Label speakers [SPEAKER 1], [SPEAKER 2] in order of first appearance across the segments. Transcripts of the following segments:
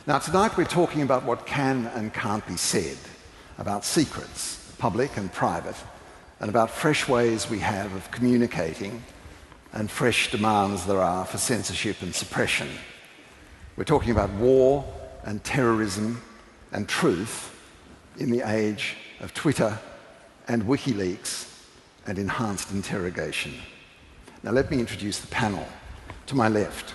[SPEAKER 1] Now, tonight we're talking about what can and can't be said, about secrets, public and private, and about fresh ways we have of communicating and fresh demands there are for censorship and suppression. We're talking about war and terrorism and truth in the age of Twitter and Wikileaks and enhanced interrogation. Now let me introduce the panel. To my left,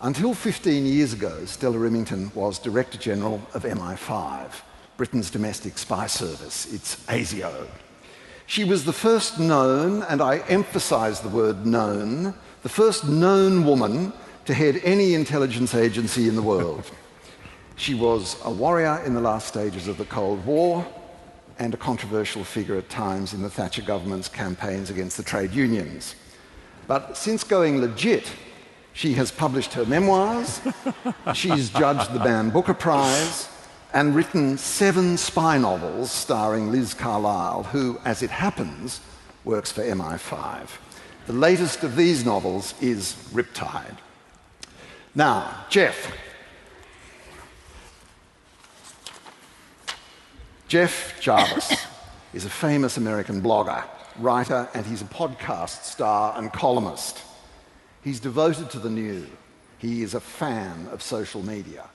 [SPEAKER 1] until 15 years ago, Stella Remington was Director General of MI5, Britain's domestic spy service, its ASIO. She was the first known, and I emphasize the word known, the first known woman to head any intelligence agency in the world. She was a warrior in the last stages of the Cold War and a controversial figure at times in the Thatcher government's campaigns against the trade unions. But since going legit, she has published her memoirs, she's judged the Man Booker Prize, and written 7 spy novels starring Liz Carlisle, who, as it happens, works for MI5. The latest of these novels is Riptide. Now, Jeff Jarvis is a famous American blogger, writer, and he's a podcast star and columnist. He's devoted to the new. He is a fan of social media,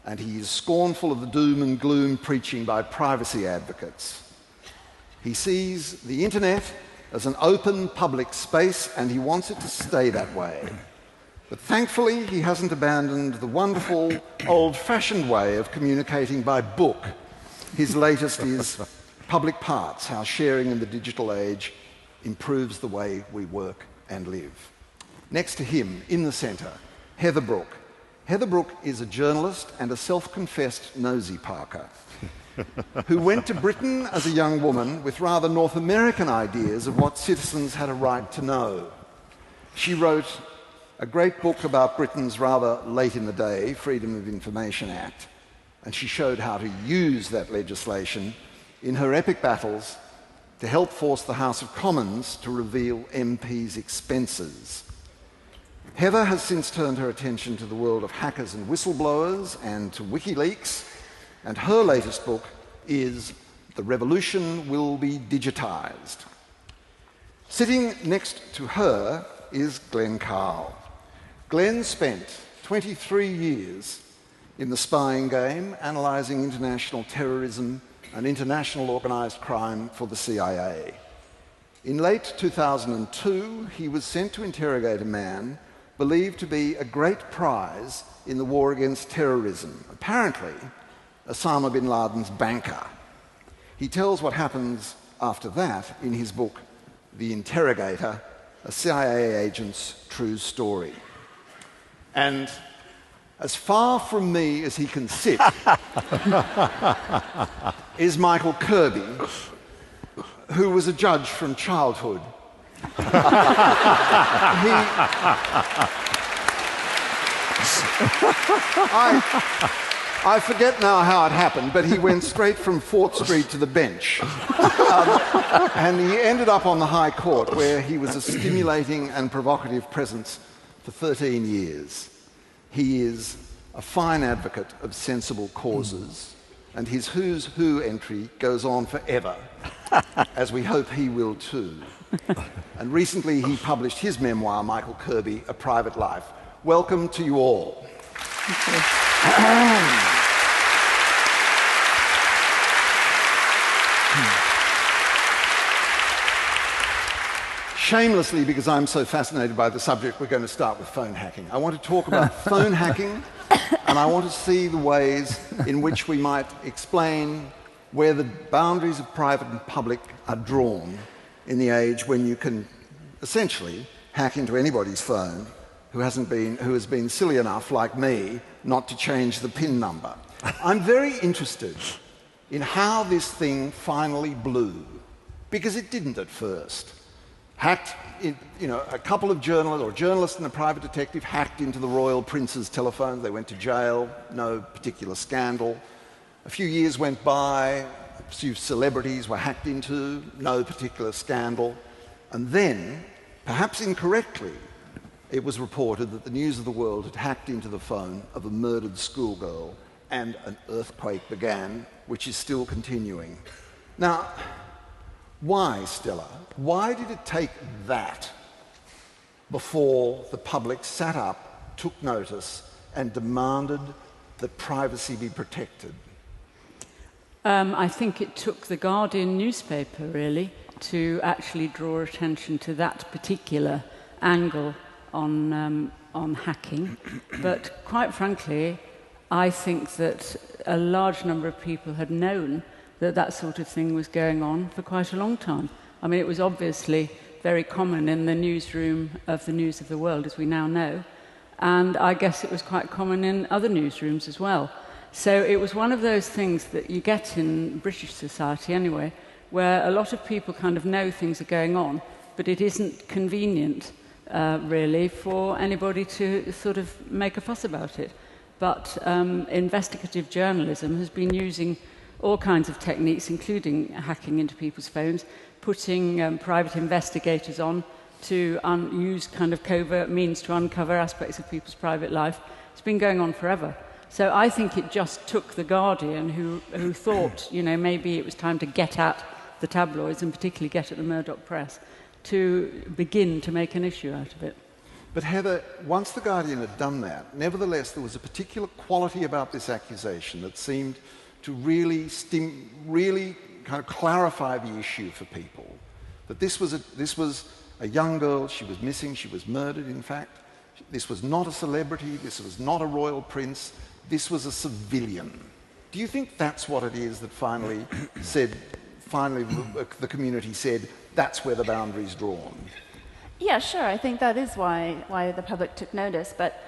[SPEAKER 1] and he is scornful of the doom and gloom preaching by privacy advocates. He sees the internet as an open public space, and he wants it to stay that way. But thankfully, he hasn't abandoned the wonderful, old-fashioned way of communicating by book. His latest is Public Parts: How Sharing in the Digital Age Improves the Way We Work and Live. Next to him, in the centre, Heather Brooke. Heather Brooke is a journalist and a self-confessed nosy Parker who went to Britain as a young woman with rather North American ideas of what citizens had a right to know. She wrote a great book about Britain's rather late-in-the-day Freedom of Information Act, and she showed how to use that legislation in her epic battles to help force the House of Commons to reveal MPs' expenses. Heather has since turned her attention to the world of hackers and whistleblowers and to Wikileaks, and her latest book is The Revolution Will Be Digitized. Sitting next to her is Glenn Carl. Glenn spent 23 years in the spying game, analysing international terrorism and international organised crime for the CIA. In late 2002, he was sent to interrogate a man believed to be a great prize in the war against terrorism, apparently Osama bin Laden's banker. He tells what happens after that in his book, The Interrogator, a CIA agent's true story. And as far from me as he can sit is Michael Kirby, who was a judge from childhood. I forget now how it happened, but he went straight from Fort Street to the bench. And he ended up on the High Court, where he was a stimulating and provocative presence for 13 years. He is a fine advocate of sensible causes, and his Who's Who entry goes on forever, as we hope he will too. And recently he published his memoir, Michael Kirby, A Private Life. Welcome to you all. Shamelessly, because I'm so fascinated by the subject, we're going to start with phone hacking. I want to talk about phone hacking, and I want to see the ways in which we might explain where the boundaries of private and public are drawn in the age when you can essentially hack into anybody's phone who has been silly enough, like me, not to change the PIN number. I'm very interested in how this thing finally blew, because it didn't at first. A couple of journalists and a private detective hacked into the royal prince's telephone. They went to jail, no particular scandal. A few years went by, a few celebrities were hacked into, no particular scandal. And then, perhaps incorrectly, it was reported that the News of the World had hacked into the phone of a murdered schoolgirl and an earthquake began, which is still continuing. Now, why, Stella? Why did it take that before the public sat up, took notice, and demanded that privacy be protected?
[SPEAKER 2] I think it took the Guardian newspaper, really, to actually draw attention to that particular angle on hacking. But quite frankly, I think that a large number of people had known that that sort of thing was going on for quite a long time. I mean, it was obviously very common in the newsroom of the News of the World, as we now know, and I guess it was quite common in other newsrooms as well. So it was one of those things that you get in British society anyway, where a lot of people kind of know things are going on, but it isn't convenient, really, for anybody to sort of make a fuss about it. But investigative journalism has been using all kinds of techniques, including hacking into people's phones, putting private investigators on to use kind of covert means to uncover aspects of people's private life. It's been going on forever. So I think it just took The Guardian, who thought, you know, maybe it was time to get at the tabloids, and particularly get at the Murdoch press, to begin to make an issue out of it.
[SPEAKER 1] But Heather, once The Guardian had done that, nevertheless there was a particular quality about this accusation that seemed to really kind of clarify the issue for people. That this was a young girl, she was missing, she was murdered in fact. This was not a celebrity, this was not a royal prince, this was a civilian. Do you think that's what it is that finally the community said, that's where the boundary's drawn?
[SPEAKER 3] Yeah, sure. I think that is why the public took notice. But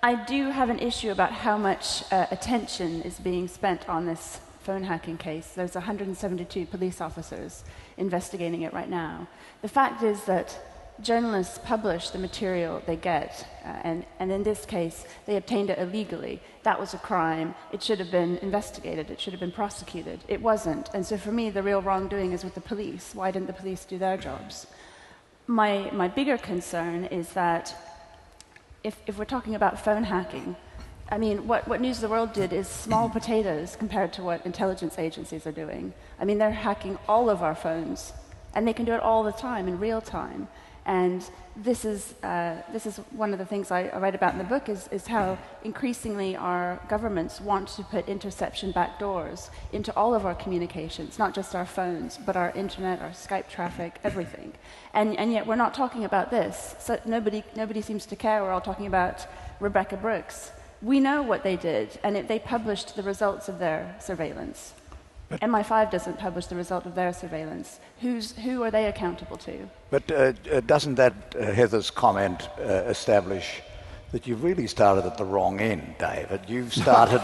[SPEAKER 3] I do have an issue about how much attention is being spent on this phone hacking case. There's 172 police officers investigating it right now. The fact is that journalists publish the material they get, and in this case, they obtained it illegally. That was a crime. It should have been investigated. It should have been prosecuted. It wasn't. And so for me, the real wrongdoing is with the police. Why didn't the police do their jobs? My bigger concern is that if we're talking about phone hacking, I mean, what News of the World did is small potatoes compared to what intelligence agencies are doing. I mean, they're hacking all of our phones, and they can do it all the time, in real time. And this is one of the things I write about in the book, is how increasingly our governments want to put interception backdoors into all of our communications, not just our phones, but our internet, our Skype traffic, everything. And yet we're not talking about this. So nobody seems to care. We're all talking about Rebecca Brooks. We know what they did, and they published the results of their surveillance. But MI5 doesn't publish the result of their surveillance. Who are they accountable to?
[SPEAKER 4] But doesn't that, Heather's comment, establish that you've really started at the wrong end, David? You've started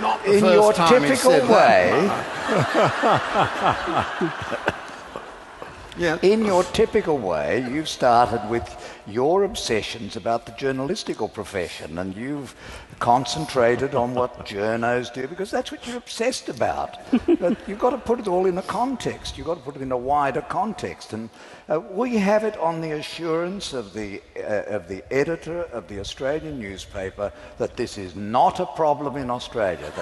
[SPEAKER 1] Not the
[SPEAKER 4] in
[SPEAKER 1] first
[SPEAKER 4] your
[SPEAKER 1] time he
[SPEAKER 4] typical
[SPEAKER 1] said
[SPEAKER 4] way.
[SPEAKER 1] Yeah.
[SPEAKER 4] In your typical way, you've started with your obsessions about the journalistical profession, and you've concentrated on what journos do, because that's what you're obsessed about. But you've got to put it all in a context. You've got to put it in a wider context. And we have it on the assurance of the editor of the Australian newspaper that this is not a problem in Australia.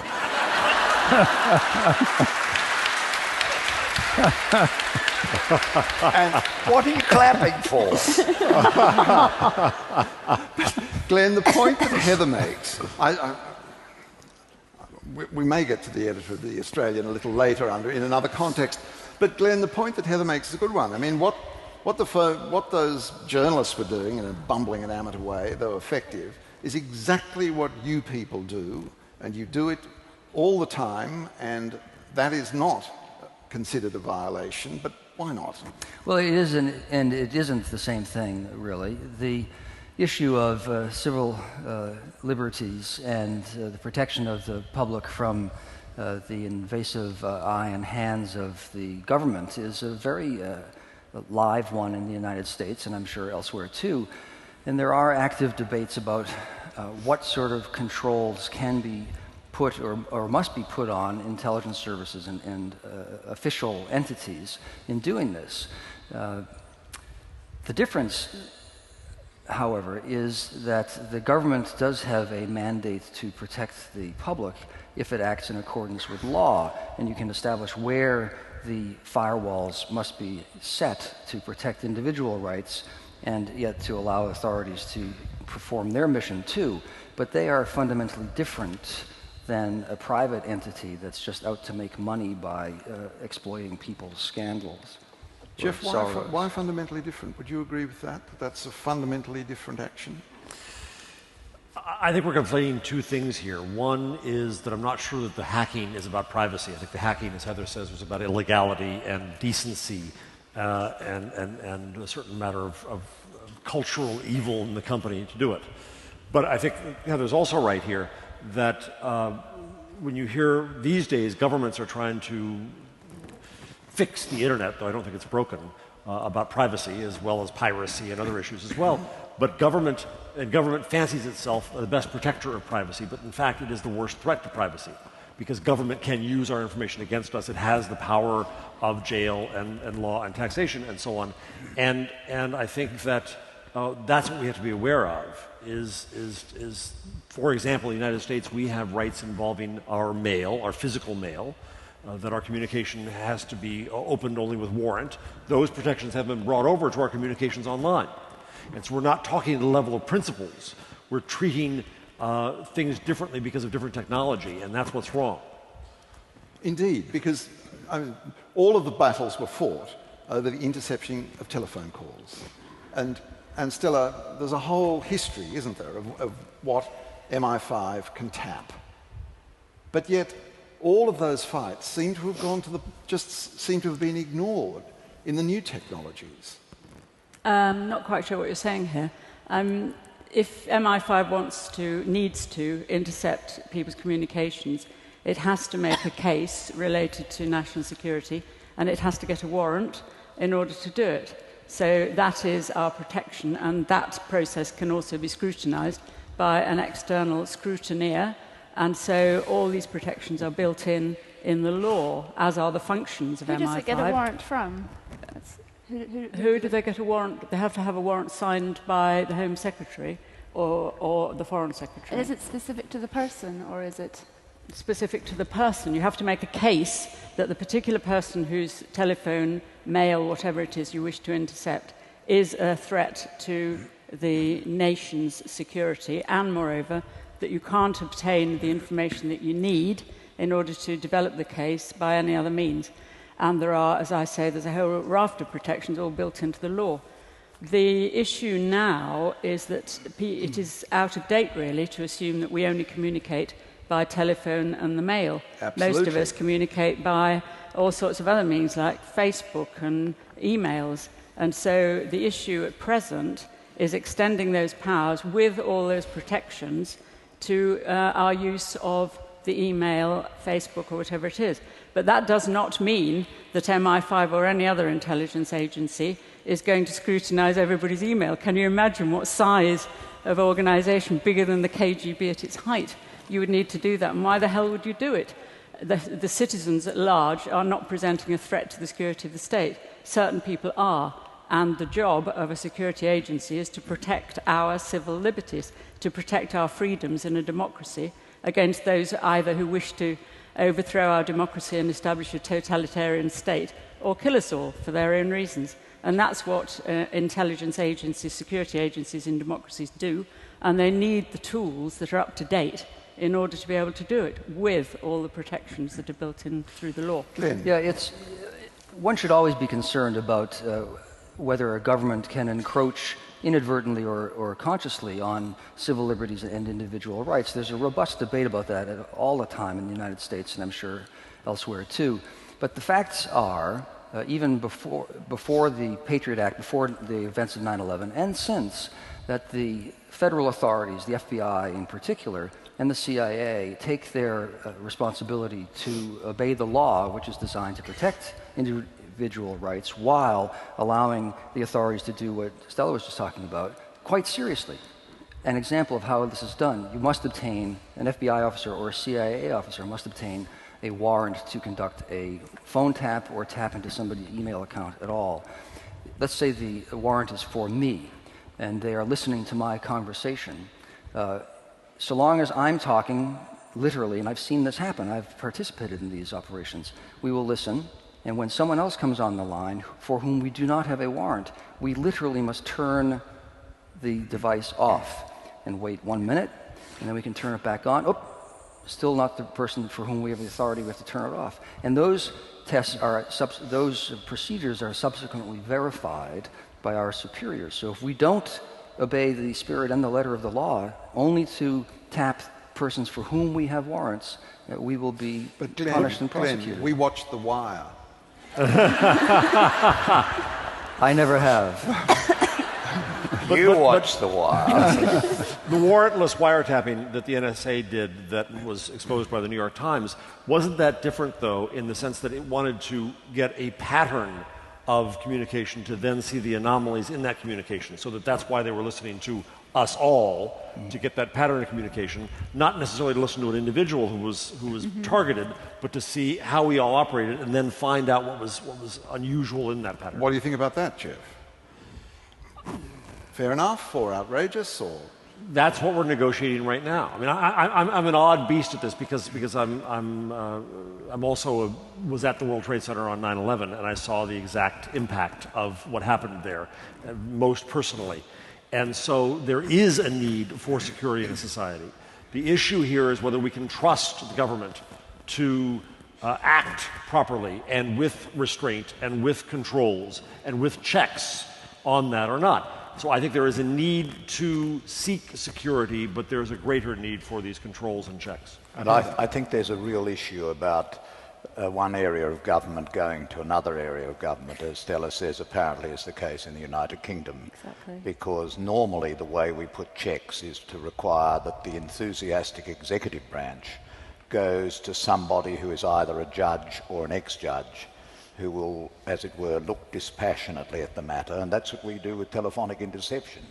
[SPEAKER 4] And what are you clapping for?
[SPEAKER 1] Glenn, the point that Heather makes, we may get to the editor of the Australian a little later in another context, but Glenn, the point that Heather makes is a good one. I mean, what those journalists were doing in a bumbling and amateur way, though effective, is exactly what you people do, and you do it all the time, and that is not considered a violation, but why not?
[SPEAKER 5] Well, it isn't, and it isn't the same thing, really. The issue of civil liberties and the protection of the public from the invasive eye and hands of the government is a very live one in the United States, and I'm sure elsewhere too. And there are active debates about what sort of controls can be put or must be put on intelligence services and official entities in doing this. The difference however, is that the government does have a mandate to protect the public if it acts in accordance with law, and you can establish where the firewalls must be set to protect individual rights and yet to allow authorities to perform their mission too. But they are fundamentally different than a private entity that's just out to make money by exploiting people's scandals.
[SPEAKER 1] Jeff, why fundamentally different? Would you agree with that? That's a fundamentally different action?
[SPEAKER 6] I think we're conflating two things here. One is that I'm not sure that the hacking is about privacy. I think the hacking, as Heather says, was about illegality and decency and a certain matter of cultural evil in the company to do it. But I think Heather's also right here that when you hear these days governments are trying to fix the internet, though I don't think it's broken, about privacy as well as piracy and other issues as well. But government fancies itself the best protector of privacy, but in fact it is the worst threat to privacy because government can use our information against us. It has the power of jail and law and taxation and so on. And I think that that's what we have to be aware of is for example, in the United States, we have rights involving our mail, our physical mail, that our communication has to be opened only with warrant. Those protections have been brought over to our communications online. And so we're not talking at the level of principles. We're treating things differently because of different technology, and that's what's wrong.
[SPEAKER 1] Indeed, because all of the battles were fought over the interception of telephone calls. And Stella, there's a whole history, isn't there, of what MI5 can tap. But yet, all of those fights seem to have seem to have been ignored in the new technologies.
[SPEAKER 2] Not quite sure what you're saying here. If MI5 needs to intercept people's communications, it has to make a case related to national security, and it has to get a warrant in order to do it. So that is our protection, and that process can also be scrutinized by an external scrutineer. And so all these protections are built in the law, as are the functions of MI5.
[SPEAKER 3] Who does it get a warrant from?
[SPEAKER 2] Who do they get a warrant? They have to have a warrant signed by the Home Secretary or the Foreign Secretary.
[SPEAKER 3] And is it specific to the person, or is it
[SPEAKER 2] specific to the person? You have to make a case that the particular person whose telephone, mail, whatever it is you wish to intercept is a threat to the nation's security, and moreover, that you can't obtain the information that you need in order to develop the case by any other means. And there are, as I say, there's a whole raft of protections all built into the law. The issue now is that it is out of date, really, to assume that we only communicate by telephone and the mail.
[SPEAKER 1] Absolutely.
[SPEAKER 2] Most of us communicate by all sorts of other means, like Facebook and emails. And so the issue at present is extending those powers with all those protections to our use of the email, Facebook, or whatever it is. But that does not mean that MI5 or any other intelligence agency is going to scrutinize everybody's email. Can you imagine what size of organization, bigger than the KGB at its height, you would need to do that? And why the hell would you do it? The citizens at large are not presenting a threat to the security of the state. Certain people are. And the job of a security agency is to protect our civil liberties, to protect our freedoms in a democracy against those either who wish to overthrow our democracy and establish a totalitarian state or kill us all for their own reasons. And that's what intelligence agencies, security agencies in democracies do, and they need the tools that are up to date in order to be able to do it with all the protections that are built in through the law.
[SPEAKER 1] Glenn.
[SPEAKER 5] Yeah, one should always be concerned about whether a government can encroach inadvertently or consciously on civil liberties and individual rights. There's a robust debate about that all the time in the United States, and I'm sure elsewhere too. But the facts are, even before the Patriot Act, before the events of 9/11, and since, that the federal authorities, the FBI in particular, and the CIA take their responsibility to obey the law, which is designed to protect individual rights, while allowing the authorities to do what Stella was just talking about quite seriously. An example of how this is done: you must obtain, an FBI officer or a CIA officer must obtain a warrant to conduct a phone tap or tap into somebody's email account at all. Let's say the warrant is for me. and they are listening to my conversation. So long as I'm talking, literally, and I've seen this happen, I've participated in these operations, we will listen, and when someone else comes on the line for whom we do not have a warrant, we literally must turn the device off and wait 1 minute, and then we can turn it back on. Oh, still not the person for whom we have the authority, we have to turn it off. And those tests are, those procedures are subsequently verified by our superiors. So if we don't obey the spirit and the letter of the law, only to tap persons for whom we have warrants, we will be punished and prosecuted.
[SPEAKER 1] Glenn, we watched The Wire.
[SPEAKER 5] I never have.
[SPEAKER 4] You watched The Wire.
[SPEAKER 6] The warrantless wiretapping that the NSA did that was exposed by the New York Times, wasn't that different, though, in the sense that it wanted to get a pattern of communication to then see the anomalies in that communication, so that's why they were listening to us all, to get that pattern of communication, not necessarily to listen to an individual who was targeted, but to see how we all operated and then find out what was unusual in that pattern.
[SPEAKER 1] What do you think about that, Jeff? Fair enough, or outrageous, or?
[SPEAKER 6] That's what we're negotiating right now. I mean, I'm an odd beast at this because I'm also was at the World Trade Center on 9/11, and I saw the exact impact of what happened there, most personally. And so there is a need for security in a society. The issue here is whether we can trust the government to act properly and with restraint and with controls and with checks on that or not. So I think there is a need to seek security, but there's a greater need for these controls and checks.
[SPEAKER 4] And I think there's a real issue about one area of government going to another area of government, as Stella says, apparently is the case in the United Kingdom.
[SPEAKER 3] Exactly.
[SPEAKER 4] Because normally the way we put checks is to require that the enthusiastic executive branch goes to somebody who is either a judge or an ex-judge, who will, as it were, look dispassionately at the matter, and that's what we do with telephonic interception.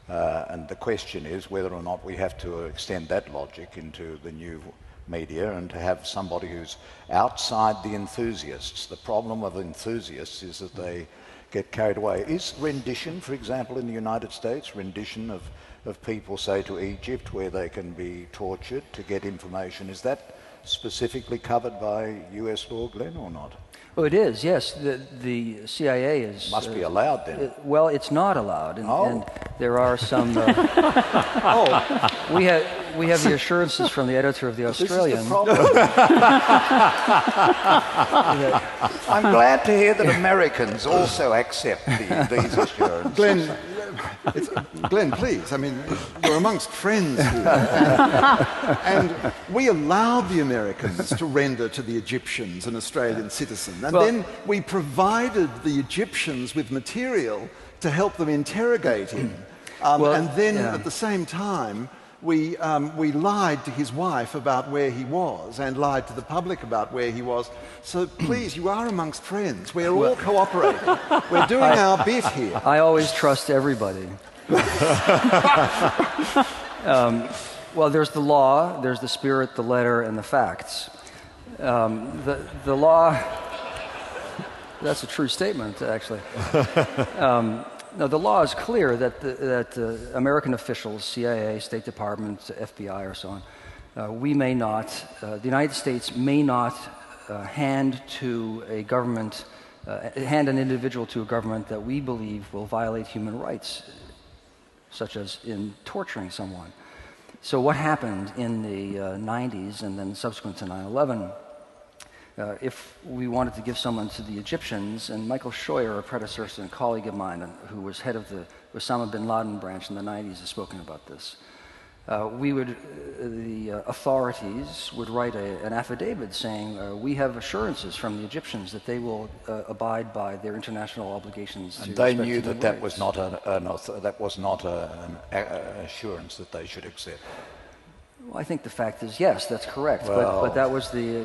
[SPEAKER 4] And the question is whether or not we have to extend that logic into the new media and to have somebody who's outside the enthusiasts. The problem of enthusiasts is that they get carried away. Is rendition, for example, in the United States, rendition of people, say, to Egypt, where they can be tortured to get information, is that specifically covered by US law, Glenn, or not?
[SPEAKER 5] Oh, it is, yes. The CIA is...
[SPEAKER 4] Must be allowed then.
[SPEAKER 5] Well, it's not allowed, and there are some... we have the assurances from the editor of the Australian.
[SPEAKER 4] This is the problem. I'm glad to hear that Americans also accept these assurances.
[SPEAKER 1] Glenn, please. I mean, we're amongst friends here. And we allowed the Americans to render to the Egyptians an Australian citizen. And then we provided the Egyptians with material to help them interrogate him. And then at the same time, we lied to his wife about where he was and lied to the public about where he was. So please, you are amongst friends. We're all cooperating. We're doing our bit here.
[SPEAKER 5] I always trust everybody. Well, there's the law, there's the spirit, the letter, and the facts. The law, that's a true statement, actually. No, the law is clear that American officials, CIA, State Department, FBI, or so on, we may not, the United States may not hand an individual to a government that we believe will violate human rights, such as in torturing someone. So what happened in the 90s and then subsequent to 9/11, if we wanted to give someone to the Egyptians, and Michael Scheuer, a predecessor and colleague of mine who was head of the Osama bin Laden branch in the 90s, has spoken about this, the authorities would write an affidavit saying, we have assurances from the Egyptians that they will abide by their international obligations.
[SPEAKER 4] And they knew that that was not an assurance that they should accept.
[SPEAKER 5] Well, I think the fact is, yes, that's correct.
[SPEAKER 4] Well,
[SPEAKER 5] but that was the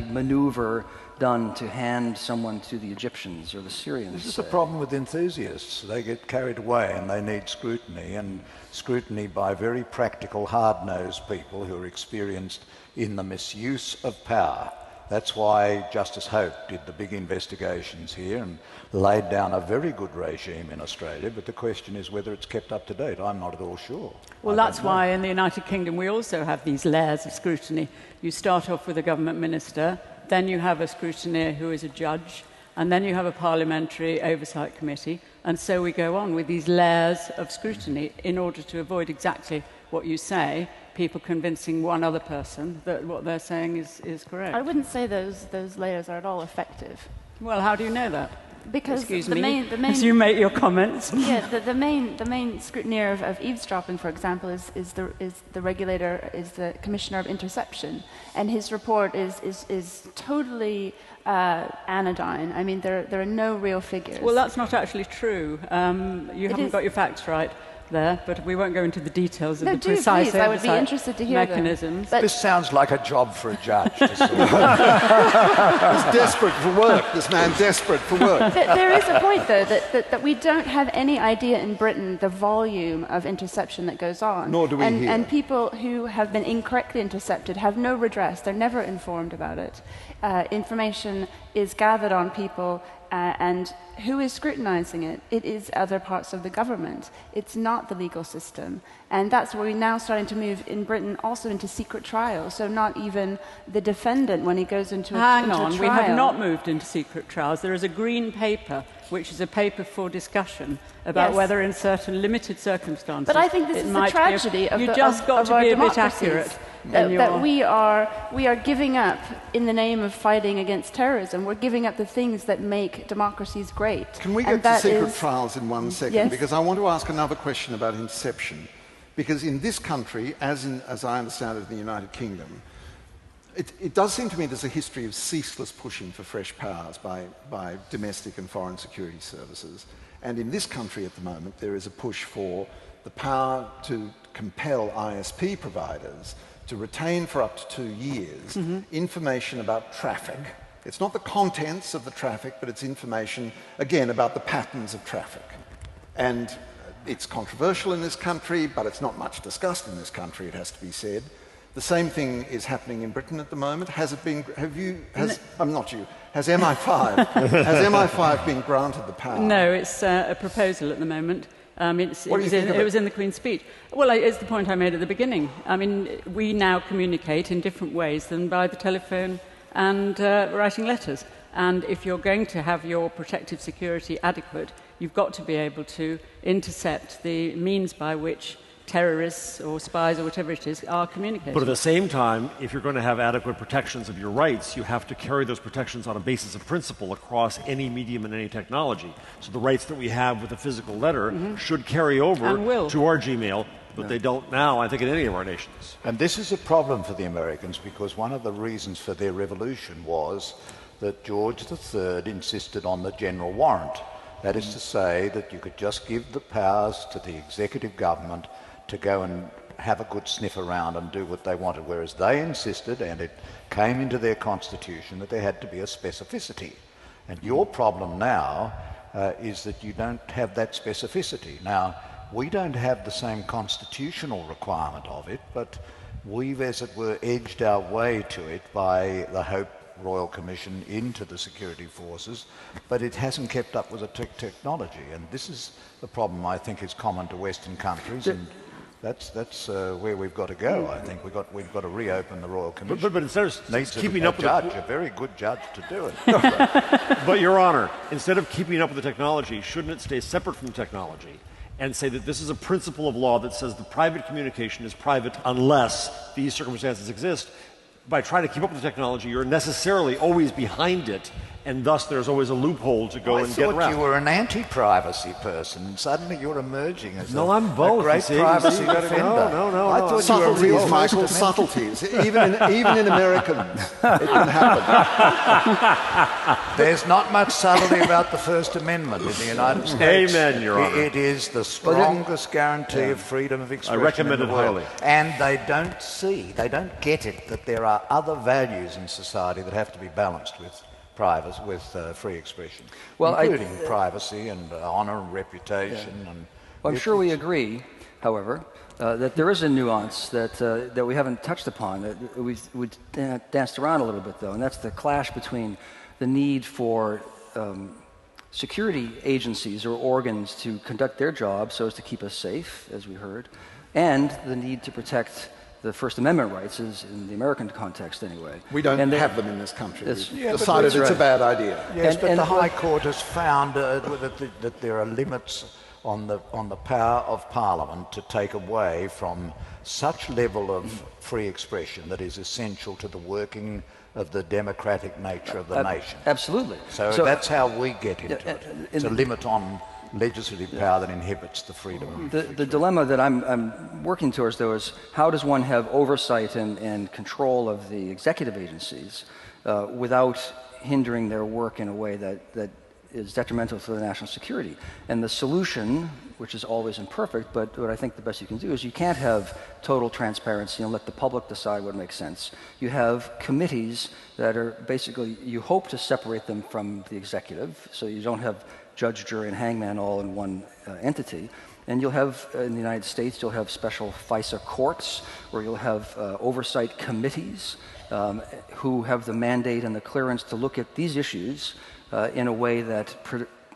[SPEAKER 5] maneuver done to hand someone to the Egyptians or the Syrians.
[SPEAKER 4] This is the problem with enthusiasts. They get carried away and they need scrutiny, and scrutiny by very practical, hard-nosed people who are experienced in the misuse of power. That's why Justice Hope did the big investigations here and laid down a very good regime in Australia, but the question is whether it's kept up to date. I'm not at all sure.
[SPEAKER 2] Well, that's why in the United Kingdom we also have these layers of scrutiny. You start off with a government minister, then you have a scrutineer who is a judge, and then you have a parliamentary oversight committee, and so we go on with these layers of scrutiny in order to avoid exactly what you say, people convincing one other person that what they're saying is correct.
[SPEAKER 3] I wouldn't say those layers are at all effective.
[SPEAKER 2] Well, how do you know that?
[SPEAKER 3] Because
[SPEAKER 2] Excuse
[SPEAKER 3] the
[SPEAKER 2] me,
[SPEAKER 3] main
[SPEAKER 2] as you make your comments.
[SPEAKER 3] Yeah, the main scrutineer of eavesdropping, for example, is the regulator, is the Commissioner of Interception, and his report is totally anodyne. I mean, there are no real figures.
[SPEAKER 2] Well, that's not actually true. You haven't got your facts right there, but we won't go into the details of the precise
[SPEAKER 3] please. I would be interested to hear
[SPEAKER 2] mechanisms.
[SPEAKER 4] This sounds like a job for a judge to sort.
[SPEAKER 1] He's desperate for work, this man, desperate for work.
[SPEAKER 3] There is a point, though, that we don't have any idea in Britain the volume of interception that goes on.
[SPEAKER 1] Nor do we here.
[SPEAKER 3] And people who have been incorrectly intercepted have no redress. They're never informed about it. Information is gathered on people, and who is scrutinizing it? It is other parts of the government. It's not the legal system. And that's where we're now starting to move in Britain also into secret trials. So not even the defendant, when he goes into a trial.
[SPEAKER 2] Hang on, we have not moved into secret trials. There is a green paper, which is a paper for discussion about whether in certain limited circumstances.
[SPEAKER 3] But I think this is the tragedy of
[SPEAKER 2] you just got to be a bit accurate.
[SPEAKER 3] That we are giving up in the name of fighting against terrorism. We're giving up the things that make democracies great.
[SPEAKER 1] Can we get to secret trials in 1 second?
[SPEAKER 3] Yes.
[SPEAKER 1] Because I want to ask another question about interception. Because in this country, as I understand it in the United Kingdom, it does seem to me there's a history of ceaseless pushing for fresh powers by domestic and foreign security services. And in this country at the moment, there is a push for the power to compel ISP providers to retain for up to 2 years information about traffic. It's not the contents of the traffic, but it's information, again, about the patterns of traffic. And it's controversial in this country, but it's not much discussed in this country, it has to be said. The same thing is happening in Britain at the moment. Has MI5 been granted the power?
[SPEAKER 2] No, it's a proposal at the moment. It was in the Queen's speech. Well, it's the point I made at the beginning. I mean, we now communicate in different ways than by the telephone and writing letters. And if you're going to have your protective security adequate, you've got to be able to intercept the means by which terrorists or spies or whatever it is are communicating.
[SPEAKER 6] But at the same time, if you're going to have adequate protections of your rights, you have to carry those protections on a basis of principle across any medium and any technology. So the rights that we have with a physical letter should carry over to our Gmail, but they don't now, I think, in any of our nations.
[SPEAKER 4] And this is a problem for the Americans because one of the reasons for their revolution was that George III insisted on the general warrant. That is to say that you could just give the powers to the executive government to go and have a good sniff around and do what they wanted, whereas they insisted, and it came into their constitution, that there had to be a specificity. And your problem now is that you don't have that specificity. Now, we don't have the same constitutional requirement of it, but we've, as it were, edged our way to it by the Hope Royal Commission into the security forces, but it hasn't kept up with the technology. And this is the problem I think is common to Western countries, and that's where we've got to go. I think we've got to reopen the Royal Commission.
[SPEAKER 6] But instead of keeping up with
[SPEAKER 4] a very good judge to do it.
[SPEAKER 6] But Your Honor, instead of keeping up with the technology, shouldn't it stay separate from technology and say that this is a principle of law that says the private communication is private unless these circumstances exist? By trying to keep up with the technology, you're necessarily always behind it, and thus there's always a loophole to go and get around.
[SPEAKER 4] I thought you were an anti-privacy person, and suddenly you're emerging as
[SPEAKER 6] I'm both,
[SPEAKER 4] a great privacy defender.
[SPEAKER 6] No.
[SPEAKER 4] I thought you were a real
[SPEAKER 1] Michael, subtleties. Even in Americans, it can happen.
[SPEAKER 4] There's not much subtlety about the First Amendment in the United States.
[SPEAKER 6] Amen, Your Honor.
[SPEAKER 4] It is the strongest guarantee of freedom of expression.
[SPEAKER 6] I recommend it highly.
[SPEAKER 4] And they don't get it, that there are other values in society that have to be balanced with free expression, including privacy and honour and reputation and
[SPEAKER 5] Well, I'm sure we agree, however, that there is a nuance that we haven't touched upon. We danced around a little bit, though, and that's the clash between the need for security agencies or organs to conduct their job so as to keep us safe, as we heard, and the need to protect the First Amendment rights, is in the American context anyway.
[SPEAKER 1] We don't have them in this country. We've
[SPEAKER 4] Yeah,
[SPEAKER 1] decided it's a bad idea.
[SPEAKER 4] Yes, but the High Court has found that there are limits on the power of Parliament to take away from such level of free expression that is essential to the working of the democratic nature of the nation.
[SPEAKER 5] Absolutely.
[SPEAKER 4] So that's how we get into it. It's a limit on legislative power that inhibits the freedom.
[SPEAKER 5] The dilemma that I'm working towards, though, is how does one have oversight and control of the executive agencies without hindering their work in a way that is detrimental to the national security? And the solution, which is always imperfect, but what I think the best you can do is you can't have total transparency and let the public decide what makes sense. You have committees that are basically, you hope to separate them from the executive, so you don't have judge, jury, and hangman all in one entity. And you'll have, in the United States, you'll have special FISA courts, or you'll have oversight committees who have the mandate and the clearance to look at these issues in a way that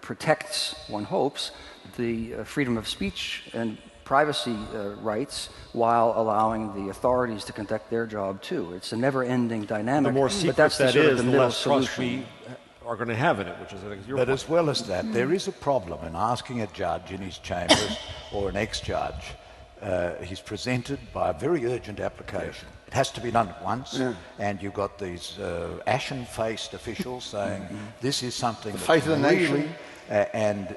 [SPEAKER 5] protects, one hopes, the freedom of speech and privacy rights while allowing the authorities to conduct their job too. It's a never-ending dynamic.
[SPEAKER 6] The more
[SPEAKER 5] but
[SPEAKER 6] secret
[SPEAKER 5] that's
[SPEAKER 6] that
[SPEAKER 5] sort of
[SPEAKER 6] is,
[SPEAKER 5] the
[SPEAKER 6] the
[SPEAKER 5] middle
[SPEAKER 6] less trust
[SPEAKER 5] solution.
[SPEAKER 6] we are going to have in it, which is your
[SPEAKER 4] But
[SPEAKER 6] point.
[SPEAKER 4] as well as that, there is a problem in asking a judge in his chambers or an ex-judge. He's presented by a very urgent application. It has to be done at once, and you've got these ashen-faced officials saying this is something that's
[SPEAKER 1] fate of the nation.
[SPEAKER 4] And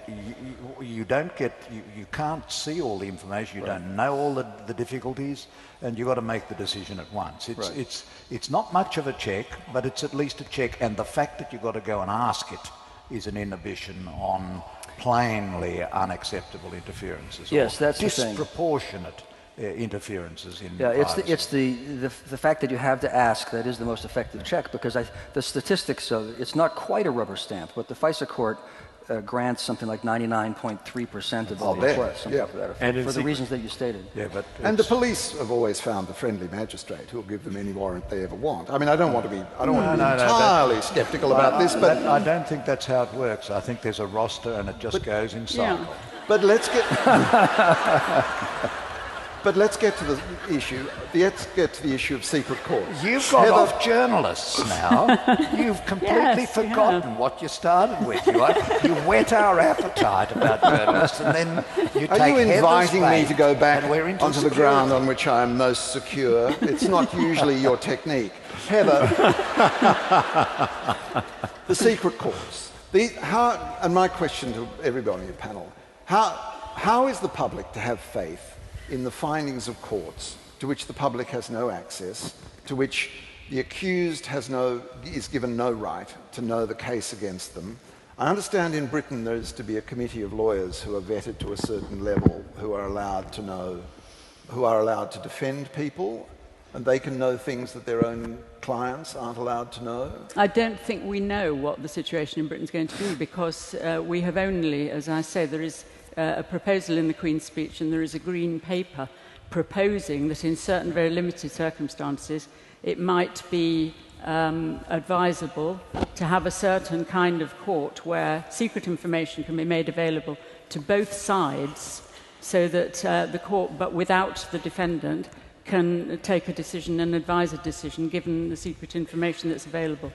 [SPEAKER 4] you don't get, you can't see all the information, you don't know all the difficulties, and you've got to make the decision at once. It's not much of a check, but it's at least a check, and the fact that you've got to go and ask it is an inhibition on plainly unacceptable interferences.
[SPEAKER 5] Yes, that's the thing.
[SPEAKER 4] Disproportionate interferences in
[SPEAKER 5] it's the fact that you have to ask that is the most effective check, because the statistics of it's not quite a rubber stamp, but the FISA court grants something like 99.3% of all requests, something to that effect, for the reasons that you stated.
[SPEAKER 4] Yeah, but
[SPEAKER 1] and the police have always found the friendly magistrate who will give them any warrant they ever want. I mean, I don't want to be entirely sceptical about this, but
[SPEAKER 4] I don't think that's how it works. I think there's a roster and it just goes in cycle.
[SPEAKER 2] Yeah.
[SPEAKER 1] But let's get. But let's get to the issue. Let's get to the issue of secret courts.
[SPEAKER 4] You've got off journalists now. You've completely forgotten what you started with. You whet our appetite about journalists, and then you take.
[SPEAKER 1] Are you inviting me to go back onto the ground on which I am most secure? It's not usually your technique, Heather. The secret courts. And my question to everybody on your panel: how is the public to have faith in the findings of courts to which the public has no access, to which the accused is given no right to know the case against them? I understand in Britain there is to be a committee of lawyers who are vetted to a certain level, who are allowed to defend people, and they can know things that their own clients aren't allowed to know.
[SPEAKER 2] I don't think we know what the situation in Britain is going to be, because we have only, as I say, there is a proposal in the Queen's speech, and there is a green paper proposing that in certain very limited circumstances it might be advisable to have a certain kind of court where secret information can be made available to both sides, so that the court, but without the defendant, can take a decision and advise a decision given the secret information that's available.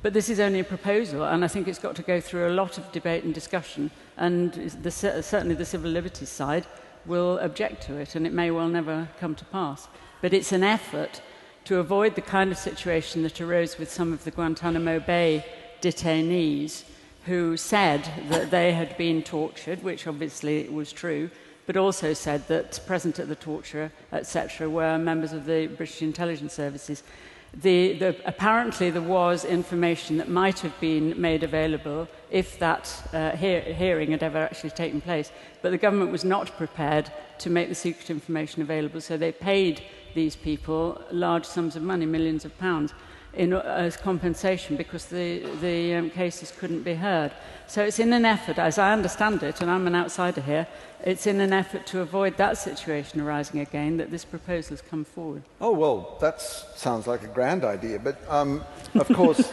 [SPEAKER 2] But this is only a proposal, and I think it's got to go through a lot of debate and discussion, and certainly the civil liberties side will object to it, and it may well never come to pass. But it's an effort to avoid the kind of situation that arose with some of the Guantanamo Bay detainees who said that they had been tortured, which obviously was true, but also said that present at the torture, etc., were members of the British intelligence services. Apparently there was information that might have been made available if that hearing had ever actually taken place, but the government was not prepared to make the secret information available, so they paid these people large sums of money, millions of pounds, as compensation because the cases couldn't be heard. So it's in an effort, as I understand it, and I'm an outsider here, it's in an effort to avoid that situation arising again that this proposal has come forward.
[SPEAKER 1] Oh, well, that sounds like a grand idea, but of course,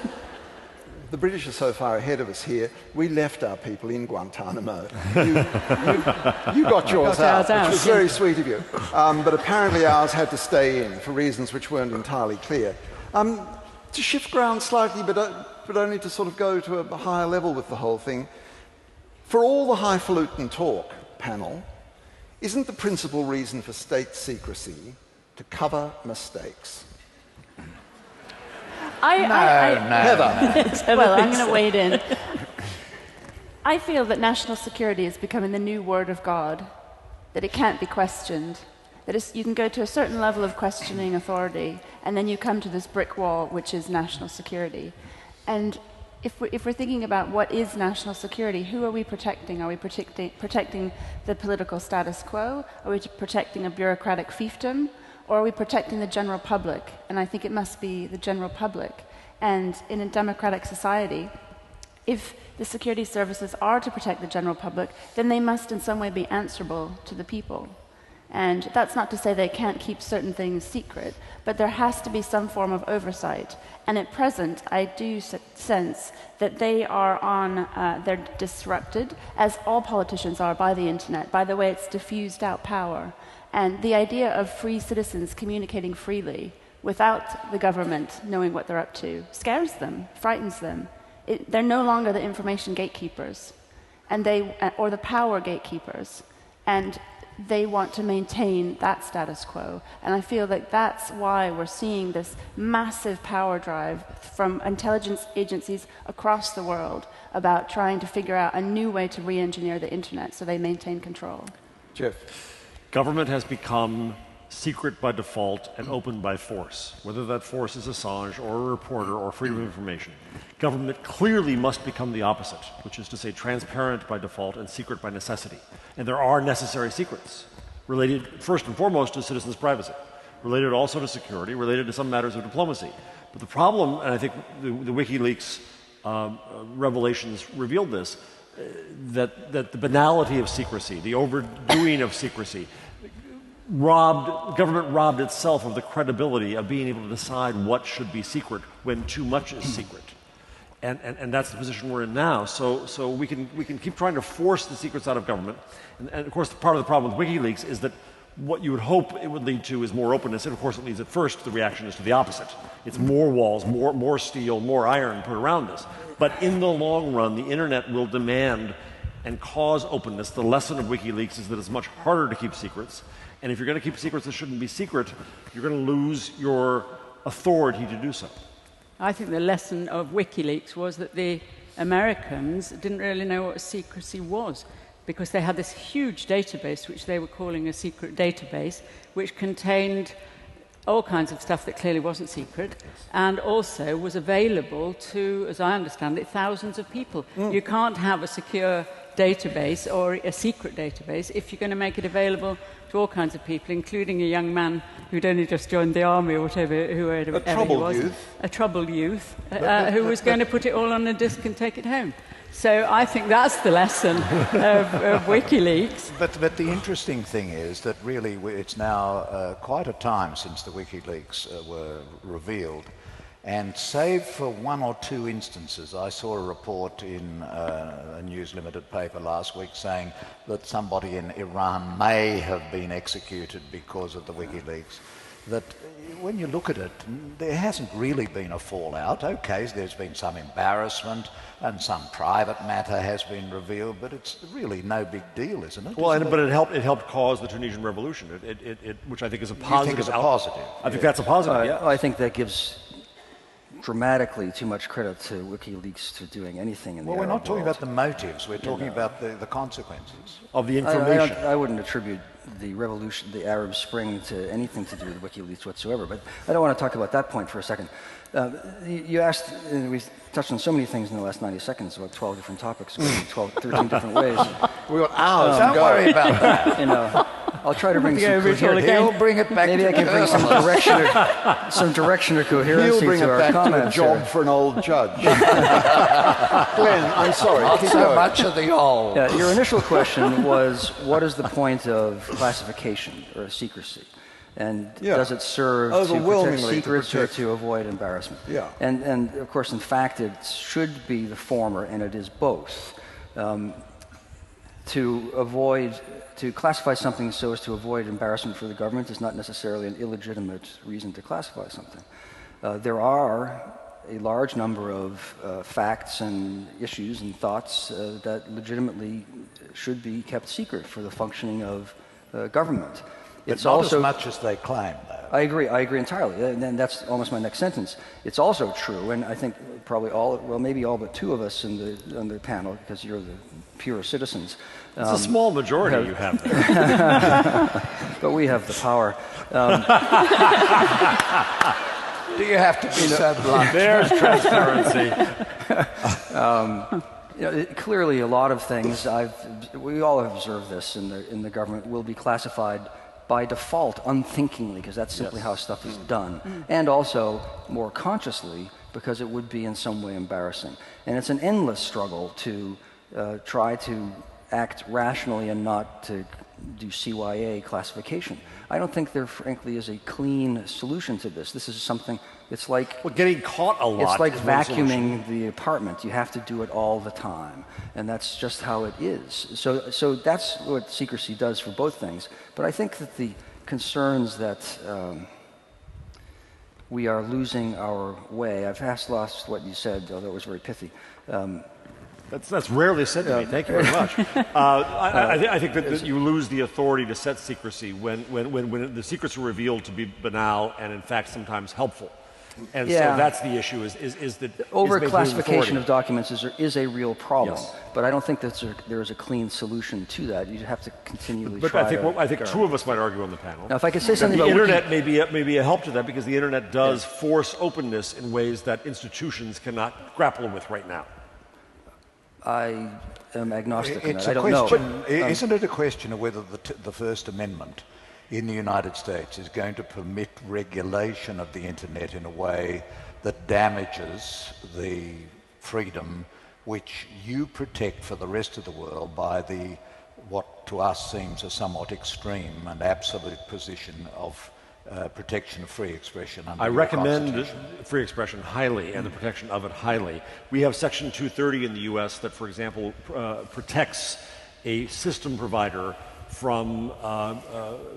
[SPEAKER 1] the British are so far ahead of us here, we left our people in Guantanamo. You got yours out, which was very sweet of you. But apparently ours had to stay in for reasons which weren't entirely clear. To shift ground slightly, but only to sort of go to a higher level with the whole thing, for all the highfalutin talk, panel, isn't the principal reason for state secrecy to cover mistakes?
[SPEAKER 3] Heather. Well, I'm going to wade in. I feel that national security is becoming the new word of God, that it can't be questioned, that you can go to a certain level of questioning authority, and then you come to this brick wall, which is national security. And if we're thinking about what is national security, who are we protecting? Are we protecting the political status quo? Are we protecting a bureaucratic fiefdom? Or are we protecting the general public? And I think it must be the general public. And in a democratic society, if the security services are to protect the general public, then they must in some way be answerable to the people. And that's not to say they can't keep certain things secret, but there has to be some form of oversight. And at present, I do sense that they are they're disrupted, as all politicians are, by the internet, by the way it's diffused out power. And the idea of free citizens communicating freely without the government knowing what they're up to scares them, frightens them. They're no longer the information gatekeepers, or the power gatekeepers. And they want to maintain that status quo. And I feel like that's why we're seeing this massive power drive from intelligence agencies across the world about trying to figure out a new way to re-engineer the internet so they maintain control.
[SPEAKER 1] Jeff.
[SPEAKER 6] Government has become secret by default and open by force, whether that force is Assange or a reporter or freedom of information. Government clearly must become the opposite, which is to say transparent by default and secret by necessity. And there are necessary secrets related first and foremost to citizens' privacy, related also to security, related to some matters of diplomacy. But the problem, and I think the WikiLeaks revelations revealed this, that the banality of secrecy, the overdoing of secrecy, government robbed itself of the credibility of being able to decide what should be secret when too much is secret. And that's the position we're in now. So we can keep trying to force the secrets out of government. And of course, part of the problem with WikiLeaks is that what you would hope it would lead to is more openness. And of course, it leads at first, the reaction is to the opposite. It's more walls, more steel, more iron put around us. But in the long run, the internet will demand and cause openness. The lesson of WikiLeaks is that it's much harder to keep secrets. And if you're going to keep secrets that shouldn't be secret, you're going to lose your authority to do so.
[SPEAKER 2] I think the lesson of WikiLeaks was that the Americans didn't really know what secrecy was, because they had this huge database, which they were calling a secret database, which contained all kinds of stuff that clearly wasn't secret, and also was available to, as I understand it, thousands of people. You can't have a secure database or a secret database if you're going to make it available to all kinds of people, including a young man who'd only just joined the army or whatever, whoever he was. A troubled youth, who was going to put it all on a disk and take it home. So I think that's the lesson of WikiLeaks.
[SPEAKER 4] But the interesting thing is that really it's now quite a time since the WikiLeaks were revealed. And save for one or two instances, I saw a report in a News Limited paper last week saying that somebody in Iran may have been executed because of the WikiLeaks. That when you look at it, there hasn't really been a fallout. Okay, there's been some embarrassment and some private matter has been revealed, but it's really no big deal, isn't it?
[SPEAKER 6] Well, but it helped cause the Tunisian revolution, which I think is a positive.
[SPEAKER 4] You think it's a positive?
[SPEAKER 6] I think that's a positive. Yeah.
[SPEAKER 5] I think that gives dramatically too much credit to WikiLeaks to doing anything in the Arab
[SPEAKER 4] Well, we're not talking
[SPEAKER 5] world.
[SPEAKER 4] about the motives. We're talking about the consequences
[SPEAKER 6] Of the information.
[SPEAKER 5] I wouldn't attribute the revolution, the Arab Spring, to anything to do with WikiLeaks whatsoever. But I don't want to talk about that point for a second. You asked, we touched on so many things in the last 90 seconds, about 12 different topics, 13 different ways.
[SPEAKER 1] We got hours.
[SPEAKER 4] Don't worry about that.
[SPEAKER 5] I'll try to bring some coherence.
[SPEAKER 4] He'll bring it back
[SPEAKER 5] Maybe
[SPEAKER 4] to
[SPEAKER 5] I can bring some direction or coherency
[SPEAKER 1] He'll bring
[SPEAKER 5] to
[SPEAKER 1] it
[SPEAKER 5] our
[SPEAKER 1] back to a
[SPEAKER 5] comments
[SPEAKER 1] job
[SPEAKER 5] here.
[SPEAKER 1] for an old judge. Glenn, I'm sorry.
[SPEAKER 4] Not
[SPEAKER 1] keep
[SPEAKER 4] so
[SPEAKER 1] going.
[SPEAKER 4] much of the old.
[SPEAKER 5] Your initial question was, what is the point of classification or secrecy? And does it serve to protect
[SPEAKER 1] Overwhelmingly
[SPEAKER 5] secrets or to avoid embarrassment?
[SPEAKER 1] Yeah.
[SPEAKER 5] And of course, in fact, it should be the former, and it is both. To classify something so as to avoid embarrassment for the government is not necessarily an illegitimate reason to classify something. There are a large number of facts and issues and thoughts that legitimately should be kept secret for the functioning of government.
[SPEAKER 4] It's not also, as much as they claim, though.
[SPEAKER 5] I agree entirely, and that's almost my next sentence. It's also true, and I think probably maybe all but two of us on the panel, because you're the pure citizens.
[SPEAKER 6] It's a small majority you have there.
[SPEAKER 5] But we have the power.
[SPEAKER 4] Do you have to be so blunt?
[SPEAKER 6] There's transparency.
[SPEAKER 5] Clearly, a lot of things we all have observed this in the government will be classified by default, unthinkingly, because that's simply how stuff is done, and also more consciously because it would be in some way embarrassing. And it's an endless struggle to try to act rationally and not to do CYA classification. I don't think there, frankly, is a clean solution to this. This is something, it's like...
[SPEAKER 6] Well, getting caught a lot.
[SPEAKER 5] It's like
[SPEAKER 6] is one
[SPEAKER 5] vacuuming
[SPEAKER 6] solution.
[SPEAKER 5] the apartment. You have to do it all the time. And that's just how it is. So that's what secrecy does for both things. But I think that the concerns that we are losing our way, I've lost what you said, although it was very pithy.
[SPEAKER 6] That's rarely said to me. Thank you very much. I think that you lose the authority to set secrecy when the secrets are revealed to be banal and in fact sometimes helpful. And so that's the issue: is that
[SPEAKER 5] over-classification of documents is a real problem.
[SPEAKER 6] Yes.
[SPEAKER 5] But I don't think that there is a clean solution to that. You have to continually.
[SPEAKER 6] But
[SPEAKER 5] try
[SPEAKER 6] I think two of us might argue on the panel.
[SPEAKER 5] Now, if I could say something
[SPEAKER 6] the
[SPEAKER 5] about
[SPEAKER 6] internet may be a help to that, because the internet does force openness in ways that institutions cannot grapple with right now.
[SPEAKER 5] I am agnostic on
[SPEAKER 4] It's
[SPEAKER 5] that. I
[SPEAKER 4] a
[SPEAKER 5] don't
[SPEAKER 4] question,
[SPEAKER 5] know.
[SPEAKER 4] isn't it a question of whether the First Amendment in the United States is going to permit regulation of the internet in a way that damages the freedom which you protect for the rest of the world by what to us seems a somewhat extreme and absolute position of protection of free expression under
[SPEAKER 6] I
[SPEAKER 4] your
[SPEAKER 6] recommend
[SPEAKER 4] Constitution?
[SPEAKER 6] free expression highly and the protection of it highly. We have Section 230 in the U.S. that, for example, protects a system provider from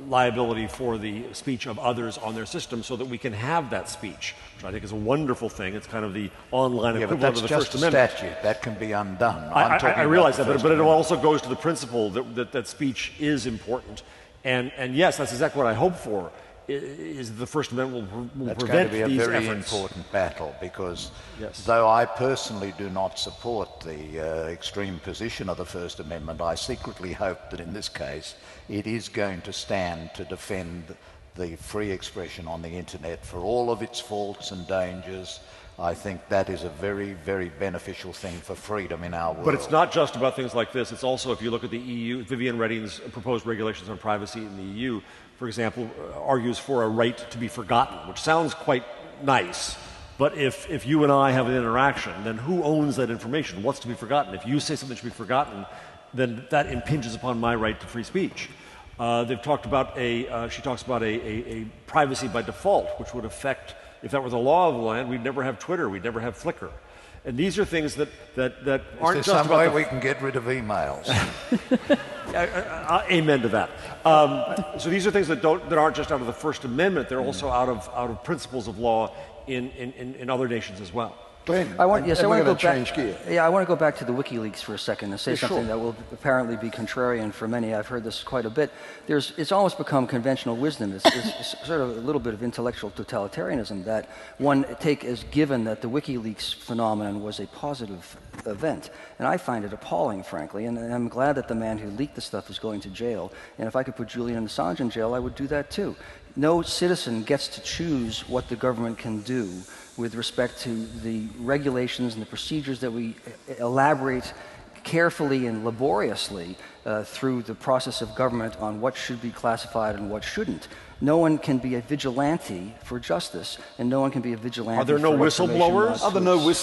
[SPEAKER 6] liability for the speech of others on their system, so that we can have that speech, which I think is a wonderful thing. It's kind of the online
[SPEAKER 4] Yeah, but
[SPEAKER 6] equivalent
[SPEAKER 4] that's
[SPEAKER 6] of the
[SPEAKER 4] just
[SPEAKER 6] First
[SPEAKER 4] a
[SPEAKER 6] Amendment.
[SPEAKER 4] statute. That can be undone.
[SPEAKER 6] I realize that, but it also goes to the principle that speech is important. And yes, that's exactly what I hope for, is that the First Amendment will
[SPEAKER 4] That's
[SPEAKER 6] prevent
[SPEAKER 4] going to be
[SPEAKER 6] these
[SPEAKER 4] a very
[SPEAKER 6] efforts.
[SPEAKER 4] important battle, because
[SPEAKER 6] Yes.
[SPEAKER 4] though I personally do not support the extreme position of the First Amendment, I secretly hope that in this case it is going to stand to defend the free expression on the internet for all of its faults and dangers. I think that is a very, very beneficial thing for freedom in our world.
[SPEAKER 6] But it's not just about things like this. It's also, if you look at the EU, Viviane Reding's proposed regulations on privacy in the EU, for example, argues for a right to be forgotten, which sounds quite nice. But if you and I have an interaction, then who owns that information? What's to be forgotten? If you say something should be forgotten, then that impinges upon my right to free speech. They've talked about she talks about a privacy by default, which would affect, if that were the law of the land, we'd never have Twitter, we'd never have Flickr. And these are things that aren't
[SPEAKER 4] Is
[SPEAKER 6] just
[SPEAKER 4] there some way
[SPEAKER 6] about
[SPEAKER 4] we can get rid of emails?
[SPEAKER 6] amen to that. So these are things that aren't just out of the First Amendment; they're also out of principles of law in other nations as well.
[SPEAKER 1] Glenn,
[SPEAKER 5] I want to go
[SPEAKER 1] change
[SPEAKER 5] back.
[SPEAKER 1] gear.
[SPEAKER 5] Yeah, I want to go back to the WikiLeaks for a second and say
[SPEAKER 1] Yeah,
[SPEAKER 5] something
[SPEAKER 1] sure.
[SPEAKER 5] that will apparently be contrarian for many. I've heard this quite a bit. It's almost become conventional wisdom. It's sort of a little bit of intellectual totalitarianism that one take as given that the WikiLeaks phenomenon was a positive event. And I find it appalling, frankly, and I'm glad that the man who leaked the stuff is going to jail. And if I could put Julian Assange in jail, I would do that too. No citizen gets to choose what the government can do with respect to the regulations and the procedures that we elaborate carefully and laboriously through the process of government on what should be classified and what shouldn't. No one can be a vigilante for justice, and no one can be a vigilante.
[SPEAKER 6] Are there no whistleblowers?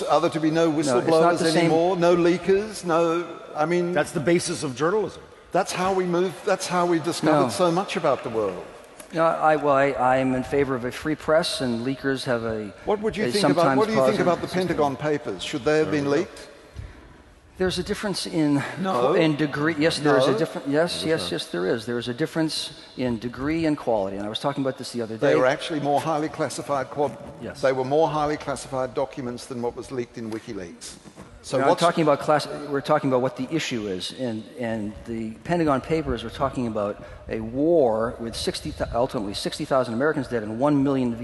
[SPEAKER 1] Are there to be no whistleblowers anymore? No leakers? No. I mean,
[SPEAKER 6] that's the basis of journalism.
[SPEAKER 1] That's how we move. That's how we discovered so much about the world.
[SPEAKER 5] No, I'm in favor of a free press, and leakers have a.
[SPEAKER 1] What would you think about? What do you think about the Pentagon Papers? Should they have been leaked?
[SPEAKER 5] There's a difference in degree. Yes, there is a difference. Yes, there is. There is a difference in degree and quality. And I was talking about this the other day.
[SPEAKER 1] They were actually more highly classified.
[SPEAKER 6] Yes.
[SPEAKER 1] They were more highly classified documents than what was leaked in WikiLeaks. So
[SPEAKER 5] we're talking about what the issue is, and the Pentagon Papers were talking about a war with ultimately 60,000 Americans dead and 1 million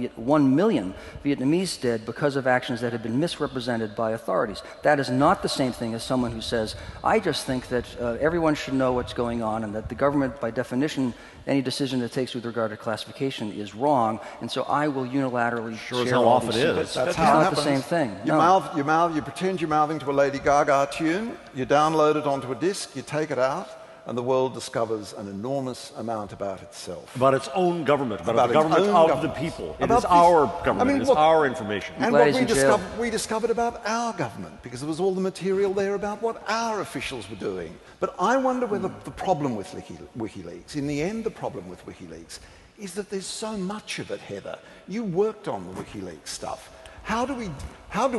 [SPEAKER 5] Vietnamese dead because of actions that had been misrepresented by authorities. That is not the same thing as someone who says, I just think that everyone should know what's going on, and that the government, by definition, any decision it takes with regard to classification is wrong, and so I will unilaterally share all these secrets.
[SPEAKER 1] That's
[SPEAKER 5] it's
[SPEAKER 1] how
[SPEAKER 5] not
[SPEAKER 1] it happens.
[SPEAKER 5] the same thing.
[SPEAKER 1] You pretend you're mouthing to a Lady Gaga tune, you download it onto a disc, you take it out, and the world discovers an enormous amount about itself.
[SPEAKER 6] About its own government, about the government of the people. It is our government, it is our information.
[SPEAKER 1] And what we discovered about our government, because there was all the material there about what our officials were doing. But I wonder whether the problem with WikiLeaks, in the end the problem with WikiLeaks, is that there's so much of it, Heather. You worked on the WikiLeaks stuff. How do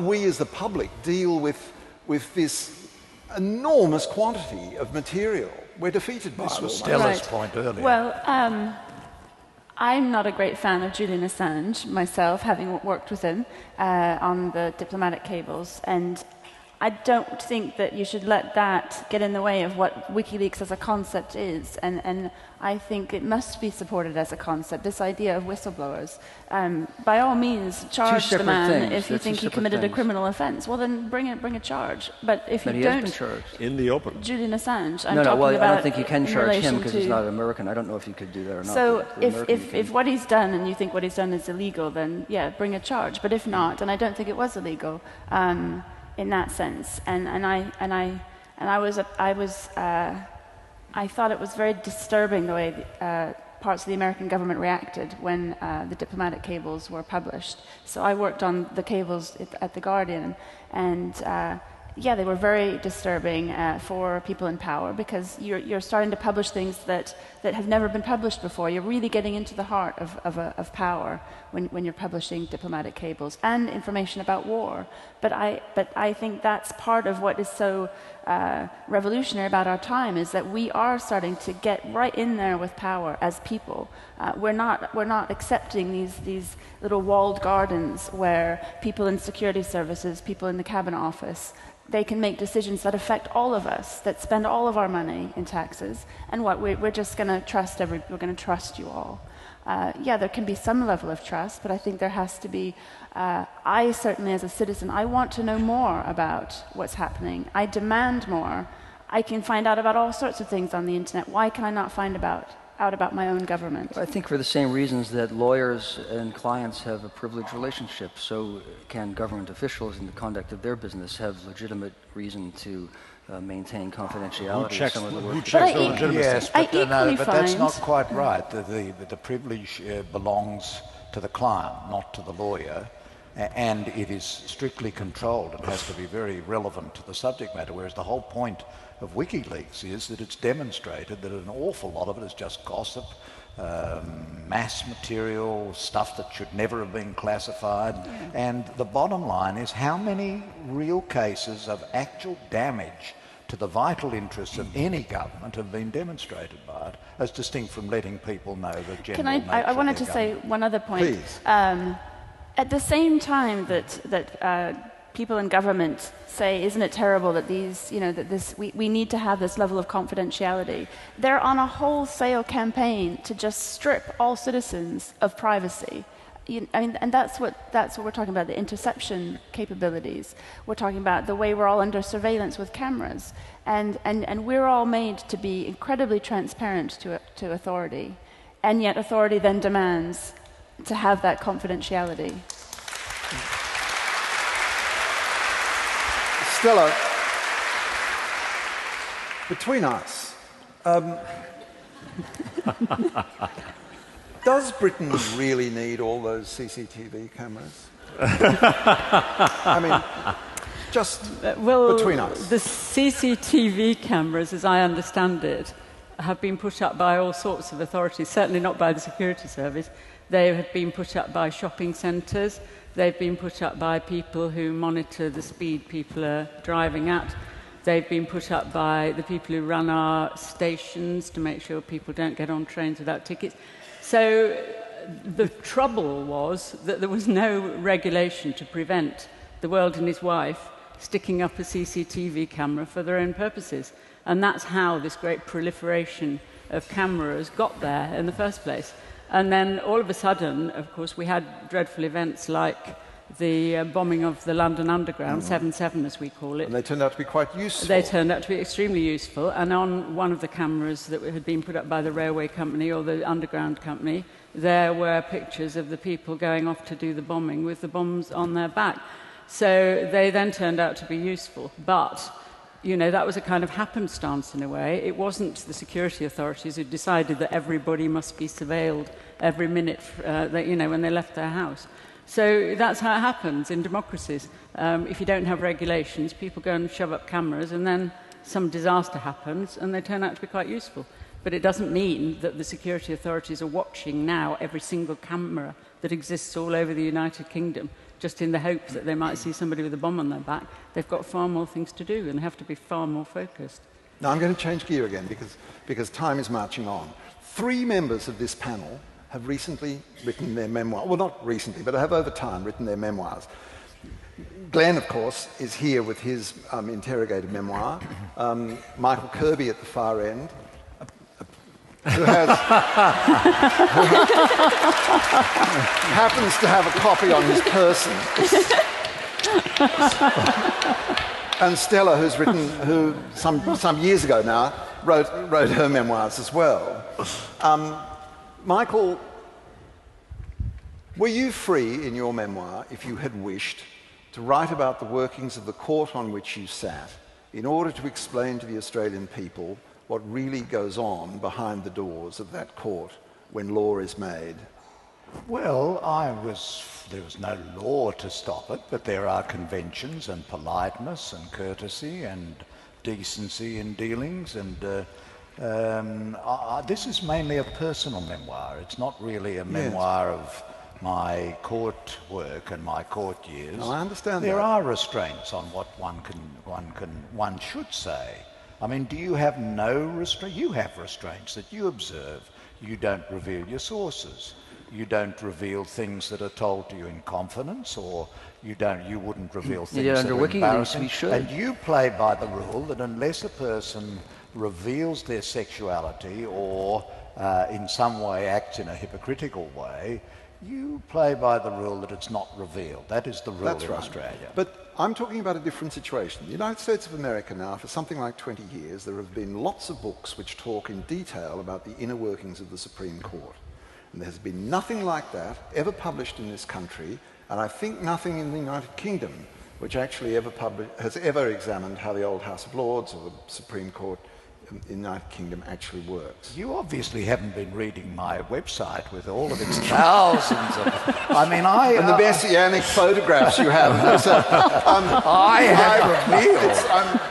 [SPEAKER 1] we as the public deal with this enormous quantity of material? We're defeated by it.
[SPEAKER 4] This was Stella's point earlier.
[SPEAKER 3] Well, I'm not a great fan of Julian Assange myself, having worked with him on the diplomatic cables, and I don't think that you should let that get in the way of what WikiLeaks as a concept is, and I think it must be supported as a concept, this idea of whistleblowers. By all means, charge the man if you think he committed a criminal offence. Well, then bring a charge. But if you don't...
[SPEAKER 5] Has been charged.
[SPEAKER 6] In the open.
[SPEAKER 3] Julian Assange,
[SPEAKER 5] I don't think you can charge him because he's not American. I don't know if you could do that or not.
[SPEAKER 3] So if what he's done, and you think what he's done is illegal, then yeah, bring a charge. But if not, and I don't think it was illegal, in that sense, I thought it was very disturbing the way parts of the American government reacted when the diplomatic cables were published. So I worked on the cables at The Guardian, and they were very disturbing for people in power, because you're starting to publish things that have never been published before. You're really getting into the heart of power when you're publishing diplomatic cables and information about war. But I think that's part of what is so revolutionary about our time, is that we are starting to get right in there with power as people. We're not accepting these little walled gardens where people in security services, people in the cabinet office, they can make decisions that affect all of us, that spend all of our money in taxes, and we're just going to trust we're going to trust you all. There can be some level of trust, but I think there has to be, I certainly as a citizen, I want to know more about what's happening. I demand more. I can find out about all sorts of things on the internet. Why can I not find out about my own government?
[SPEAKER 5] I think for the same reasons that lawyers and clients have a privileged relationship, so can government officials in the conduct of their business have legitimate reason to maintain confidentiality.
[SPEAKER 6] Who checks the legitimacy?
[SPEAKER 4] Yes, but that's not quite right. The privilege belongs to the client, not to the lawyer, and it is strictly controlled. It has to be very relevant to the subject matter, whereas the whole point of WikiLeaks is that it's demonstrated that an awful lot of it is just gossip, mass material, stuff that should never have been classified. And the bottom line is how many real cases of actual damage to the vital interests of any government have been demonstrated by it, as distinct from letting people know the general nature
[SPEAKER 3] I wanted to say one other point.
[SPEAKER 1] Please.
[SPEAKER 3] At the same time that people in government say, isn't it terrible that we need to have this level of confidentiality, they're on a wholesale campaign to just strip all citizens of privacy. And that's what we're talking about, the interception capabilities. We're talking about the way we're all under surveillance with cameras. And we're all made to be incredibly transparent to authority. And yet authority then demands to have that confidentiality.
[SPEAKER 1] Between us, does Britain really need all those CCTV cameras? I mean, just between us.
[SPEAKER 2] The CCTV cameras, as I understand it, have been put up by all sorts of authorities, certainly not by the security service. They have been put up by shopping centres. They've been put up by people who monitor the speed people are driving at. They've been put up by the people who run our stations to make sure people don't get on trains without tickets. So the trouble was that there was no regulation to prevent the world and his wife sticking up a CCTV camera for their own purposes. And that's how this great proliferation of cameras got there in the first place. And then all of a sudden, of course, we had dreadful events like the bombing of the London Underground, 7/7 as we call it.
[SPEAKER 1] And they turned out to be quite useful.
[SPEAKER 2] They turned out to be extremely useful. And on one of the cameras that had been put up by the railway company or the underground company, there were pictures of the people going off to do the bombing with the bombs on their back. So they then turned out to be useful. But, you know, that was a kind of happenstance in a way. It wasn't the security authorities who decided that everybody must be surveilled every minute, when they left their house. So that's how it happens in democracies. If you don't have regulations, people go and shove up cameras, and then some disaster happens, and they turn out to be quite useful. But it doesn't mean that the security authorities are watching now every single camera that exists all over the United Kingdom, just in the hope that they might see somebody with a bomb on their back. They've got far more things to do, and they have to be far more focused.
[SPEAKER 1] Now, I'm going to change gear again because time is marching on. 3 members of this panel have recently written their memoir. Well, not recently, but have over time written their memoirs. Glenn, of course, is here with his interrogated memoir. Michael Kirby at the far end, who happens to have a copy on his person. And Stella, who some years ago now wrote her memoirs as well. Michael, were you free in your memoir, if you had wished, to write about the workings of the court on which you sat in order to explain to the Australian people what really goes on behind the doors of that court when law is made?
[SPEAKER 4] Well, there was no law to stop it, but there are conventions and politeness and courtesy and decency in dealings, and this is mainly a personal memoir. It's not really a memoir of my court work and my court years.
[SPEAKER 1] No, I understand
[SPEAKER 4] there
[SPEAKER 1] that.
[SPEAKER 4] are restraints on what one should say. I mean, do you have no restraint? You have restraints that you observe. You don't reveal your sources. You don't reveal things that are told to you in confidence, or you wouldn't reveal things that
[SPEAKER 5] under
[SPEAKER 4] are
[SPEAKER 5] Wikileaks,
[SPEAKER 4] embarrassing.
[SPEAKER 5] we should.
[SPEAKER 4] And you play by the rule that unless a person reveals their sexuality or in some way acts in a hypocritical way, you play by the rule that it's not revealed. That is the rule in Australia.
[SPEAKER 1] But I'm talking about a different situation. The United States of America now, for something like 20 years, there have been lots of books which talk in detail about the inner workings of the Supreme Court. And there's been nothing like that ever published in this country, and I think nothing in the United Kingdom which actually has ever examined how the old House of Lords or the Supreme Court in the United Kingdom actually works.
[SPEAKER 4] You obviously haven't been reading my website with all of its thousands of... And
[SPEAKER 1] the messianic photographs you have.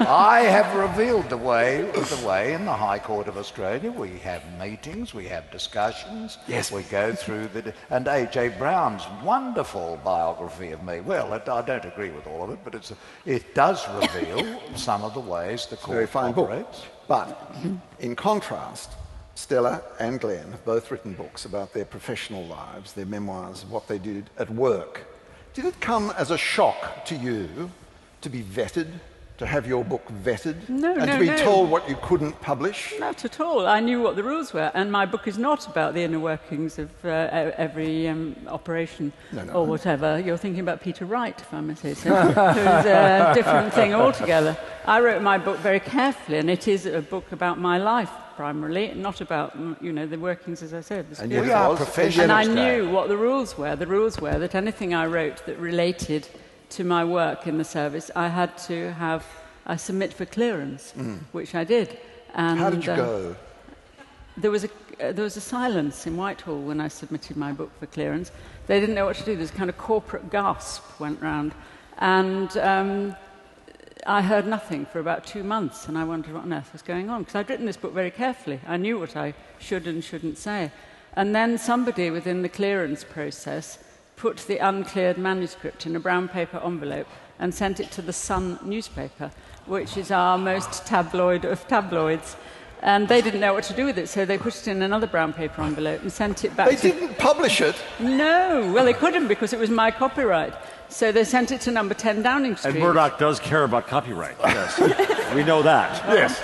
[SPEAKER 4] I have revealed the way in the High Court of Australia. We have meetings, we have discussions.
[SPEAKER 1] Yes.
[SPEAKER 4] We go through and A.J. Brown's wonderful biography of me. Well, I don't agree with all of it, but it does reveal some of the ways the court
[SPEAKER 1] Very fine
[SPEAKER 4] operates.
[SPEAKER 1] book. But in contrast, Stella and Glenn have both written books about their professional lives, their memoirs, what they did at work. Did it come as a shock to you to be vetted, to have your book vetted, to be told what you couldn't publish?
[SPEAKER 2] Not at all. I knew what the rules were, and my book is not about the inner workings of every operation or whatever. You're thinking about Peter Wright, if I may say so, who's a different thing altogether. I wrote my book very carefully, and it is a book about my life, primarily, not about, the workings, as I said.
[SPEAKER 1] And
[SPEAKER 4] we are professionals.
[SPEAKER 2] And I knew what the rules were. The rules were that anything I wrote that related to my work in the service, I had to have I submit for clearance, which I did. And,
[SPEAKER 1] How did you go?
[SPEAKER 2] There was a silence in Whitehall when I submitted my book for clearance. They didn't know what to do. This kind of corporate gasp went round. And I heard nothing for about 2 months, and I wondered what on earth was going on, because I'd written this book very carefully. I knew what I should and shouldn't say. And then somebody within the clearance process put the uncleared manuscript in a brown paper envelope and sent it to the Sun newspaper, which is our most tabloid of tabloids. And they didn't know what to do with it, so they put it in another brown paper envelope and sent it back.
[SPEAKER 1] They didn't publish it?
[SPEAKER 2] No. Well, they couldn't, because it was my copyright. So they sent it to number 10 Downing Street.
[SPEAKER 6] And Murdoch does care about copyright. Yes. We know that.
[SPEAKER 1] Yes.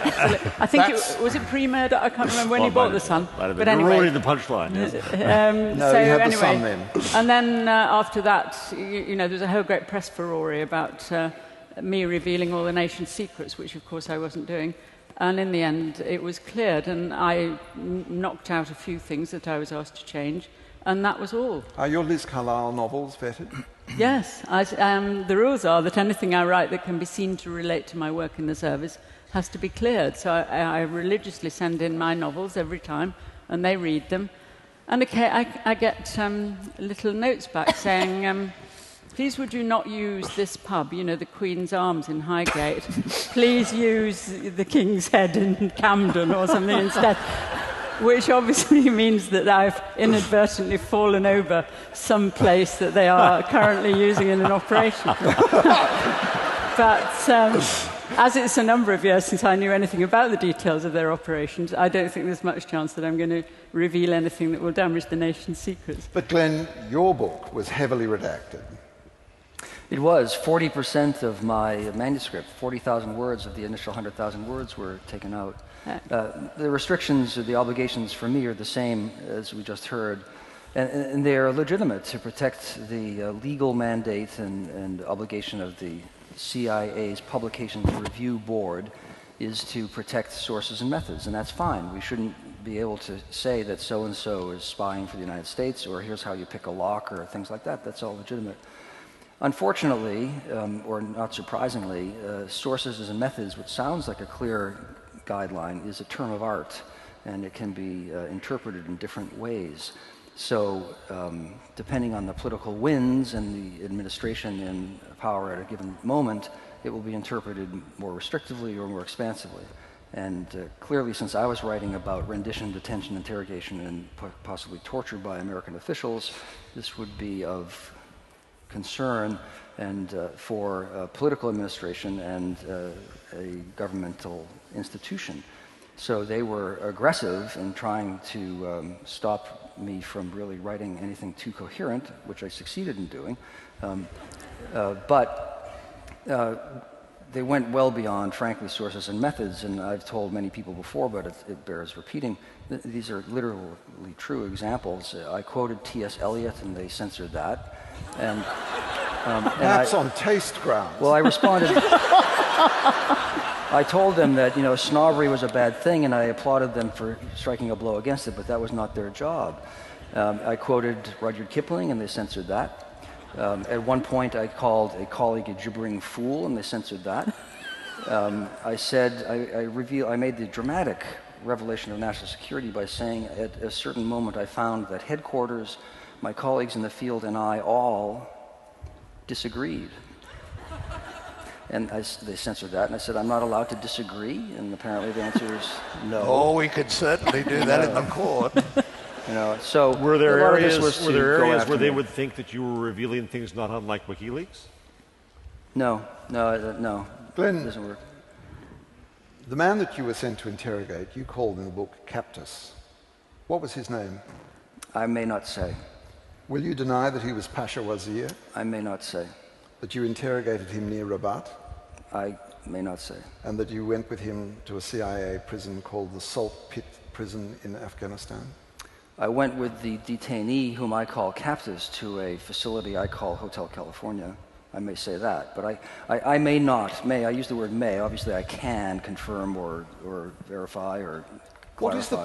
[SPEAKER 2] I think was it pre-Murdoch? I can't remember when he bought the Sun.
[SPEAKER 6] But anyway, ruining the punchline. Yes.
[SPEAKER 1] No,
[SPEAKER 2] so
[SPEAKER 1] you had
[SPEAKER 2] anyway,
[SPEAKER 1] the Sun then.
[SPEAKER 2] And then after that, you know, there was a whole great press furore about me revealing all the nation's secrets, which of course I wasn't doing. And in the end, it was cleared, and I knocked out a few things that I was asked to change, and that was all.
[SPEAKER 1] Are your Liz Carlisle novels vetted?
[SPEAKER 2] Yes. The rules are that anything I write that can be seen to relate to my work in the service has to be cleared. So I religiously send in my novels every time, and they read them. And okay, I get little notes back saying, please would you not use this pub, you know, the Queen's Arms in Highgate. Please use the King's Head in Camden or something instead. Which obviously means that I've inadvertently fallen over some place that they are currently using in an operation. But as it's a number of years since I knew anything about the details of their operations, I don't think there's much chance that I'm going to reveal anything that will damage the nation's secrets.
[SPEAKER 1] But Glenn, your book was heavily redacted.
[SPEAKER 5] It was. 40% of my manuscript, 40,000 words of the initial 100,000 words were taken out. The restrictions or the obligations for me are the same as we just heard, and they are legitimate to protect the legal mandate and obligation of the CIA's Publications Review Board is to protect sources and methods, and that's fine. We shouldn't be able to say that so-and-so is spying for the United States, or here's how you pick a lock, or things like that. That's all legitimate. Unfortunately, or not surprisingly, sources and methods, which sounds like a clear guideline, is a term of art, and it can be interpreted in different ways. So, depending on the political winds and the administration in power at a given moment, it will be interpreted more restrictively or more expansively. And clearly, since I was writing about rendition, detention, interrogation, and possibly torture by American officials, this would be of concern and for political administration and a governmental institution. So they were aggressive in trying to stop me from really writing anything too coherent, which I succeeded in doing. But they went well beyond, frankly, sources and methods, and I've told many people before, but it bears repeating. These are literally true examples. I quoted T.S. Eliot, and they censored that. And
[SPEAKER 1] That's on taste grounds.
[SPEAKER 5] Well, I responded. I told them that, you know, snobbery was a bad thing, and I applauded them for striking a blow against it, but that was not their job. I quoted Rudyard Kipling, and they censored that. At one point, I called a colleague a gibbering fool, and they censored that. I said, I made the dramatic revelation of national security by saying at a certain moment I found that headquarters, my colleagues in the field, and I all disagreed. And they censored that, and I said, I'm not allowed to disagree, and apparently the answer is no.
[SPEAKER 4] Oh, we could certainly do that in the court.
[SPEAKER 5] You know, so
[SPEAKER 6] were there areas where they
[SPEAKER 5] me.
[SPEAKER 6] would think that you were revealing things not unlike WikiLeaks?
[SPEAKER 5] No.
[SPEAKER 1] Glenn,
[SPEAKER 5] it doesn't work.
[SPEAKER 1] The man that you were sent to interrogate, you called in the book Captus. What was his name?
[SPEAKER 5] I may not say.
[SPEAKER 1] Will you deny that he was Pasha Wazir?
[SPEAKER 5] I may not say.
[SPEAKER 1] That you interrogated him near Rabat?
[SPEAKER 5] I may not say.
[SPEAKER 1] And that you went with him to a CIA prison called the Salt Pit Prison in Afghanistan?
[SPEAKER 5] I went with the detainee, whom I call captives, to a facility I call Hotel California. I may say that, but I may not. I use the word may. Obviously, I can confirm or verify or clarify.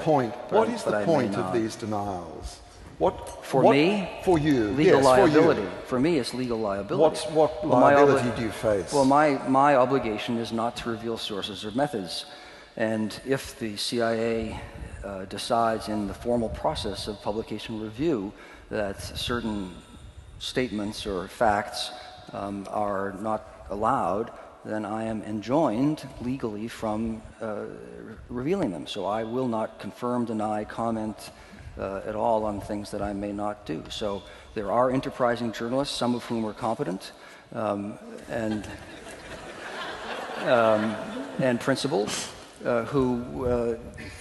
[SPEAKER 1] What is the point of these denials?
[SPEAKER 5] For me?
[SPEAKER 1] For you.
[SPEAKER 5] Legal
[SPEAKER 1] yes,
[SPEAKER 5] liability.
[SPEAKER 1] For you.
[SPEAKER 5] For me, it's legal liability.
[SPEAKER 1] What liability do you face?
[SPEAKER 5] Well, my obligation is not to reveal sources or methods. And if the CIA decides in the formal process of publication review that certain statements or facts are not allowed, then I am enjoined legally from revealing them. So I will not confirm, deny, comment at all on things that I may not do. So there are enterprising journalists, some of whom are competent and principled, who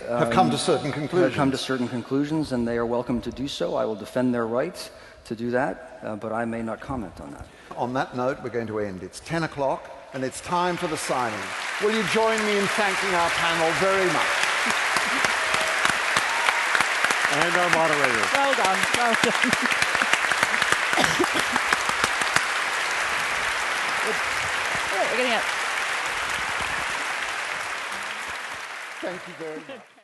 [SPEAKER 1] have come to certain conclusions.
[SPEAKER 5] Have come to certain conclusions, and they are welcome to do so. I will defend their right to do that, but I may not comment on that.
[SPEAKER 1] On that note, we're going to end. It's 10 o'clock, and it's time for the signing. Will you join me in thanking our panel very much?
[SPEAKER 6] And our moderators.
[SPEAKER 2] Well done. Well done.
[SPEAKER 3] We're getting up.
[SPEAKER 1] Thank you very much.